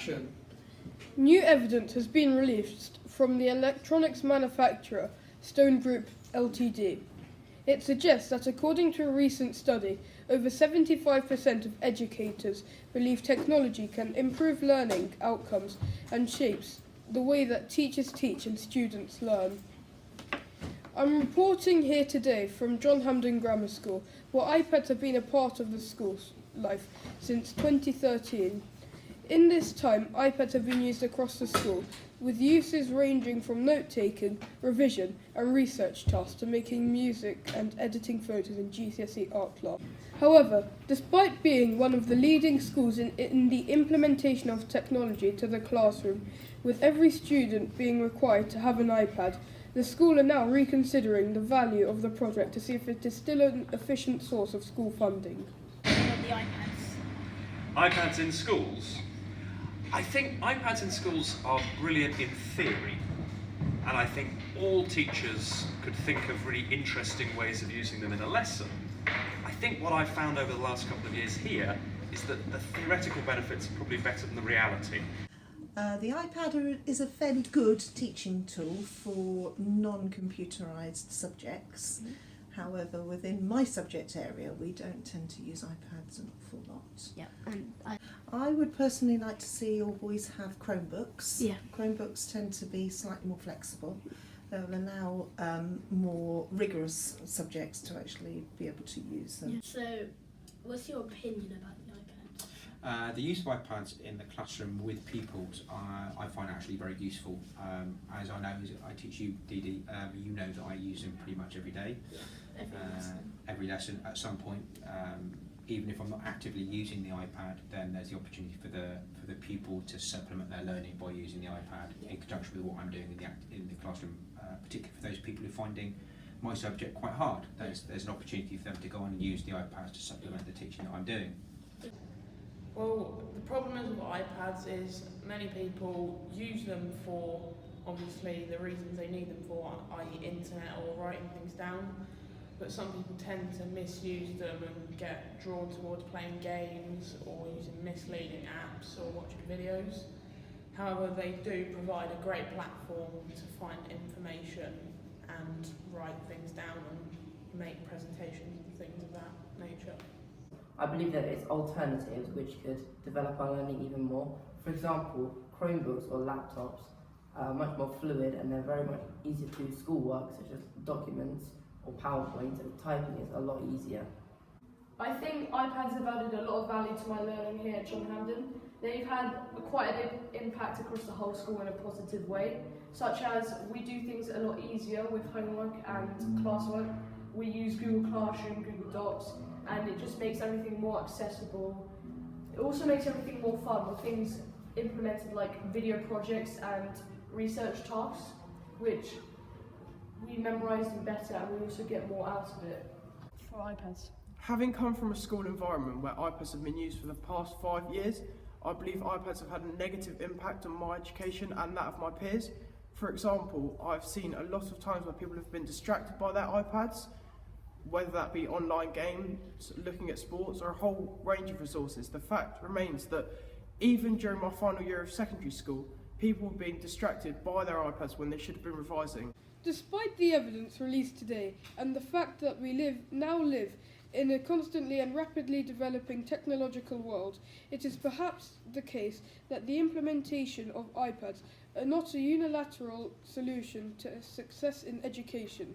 action. New evidence has been released from the electronics manufacturer Stone Group Ltd. It suggests that according to a recent study, over 75% of educators believe technology can improve learning outcomes and shapes the way that teachers teach and students learn. I'm reporting here today from John Hampden Grammar School, where iPads have been a part of the school's life since 2013. In this time, iPads have been used across the school, with uses ranging from note-taking, revision and research tasks to making music and editing photos in GCSE art class. However, despite being one of the leading schools in the implementation of technology to the classroom, with every student being required to have an iPad, the school are now reconsidering the value of the project to see if it is still an efficient source of school funding. The iPads. iPads in schools? I think iPads in schools are brilliant in theory, and I think all teachers could think of really interesting ways of using them in a lesson. I think what I've found over the last couple of years here is that the theoretical benefits are probably better than the reality. The iPad is a fairly good teaching tool for non-computerised subjects. However, within my subject area, we don't tend to use iPads an awful lot. Yeah, and I would personally like to see all boys have Chromebooks. Yeah. Chromebooks tend to be slightly more flexible. They'll allow more rigorous subjects to actually be able to use them. Yeah. So, what's your opinion about the iPad? The use of iPads in the classroom with pupils, I find actually very useful. As I know, I teach you, Dee, you know that I use them pretty much every day. Every lesson at some point. Even if I'm not actively using the iPad, then there's the opportunity for the pupil to supplement their learning by using the iPad in conjunction with what I'm doing in the classroom, particularly for those people who are finding my subject quite hard. There's an opportunity for them to go on and use the iPads to supplement the teaching that I'm doing. Well, the problem is with iPads is many people use them for obviously the reasons they need them for, i.e. internet or writing things down, but some people tend to misuse them and get drawn towards playing games or using misleading apps or watching videos. However, they do provide a great platform to find information and write things down and make presentations and things of that nature. I believe that it's alternatives which could develop our learning even more. For example, Chromebooks or laptops are much more fluid and they're very much easier to do schoolwork such as documents or PowerPoint, and typing is a lot easier. I think iPads have added a lot of value to my learning here at John Hampden. They've had quite a big impact across the whole school in a positive way, such as we do things a lot easier with homework and classwork. We use Google Classroom, Google Docs, and it just makes everything more accessible. It also makes everything more fun with things implemented like video projects and research tasks, which we memorise them better and we also get more out of it. For iPads. Having come from a school environment where iPads have been used for the past 5 years, I believe iPads have had a negative impact on my education and that of my peers. For example, I've seen a lot of times where people have been distracted by their iPads, whether that be online games, looking at sports, or a whole range of resources. The fact remains that even during my final year of secondary school, people were being distracted by their iPads when they should have been revising. Despite the evidence released today and the fact that we now live in a constantly and rapidly developing technological world, it is perhaps the case that the implementation of iPads are not a unilateral solution to success in education.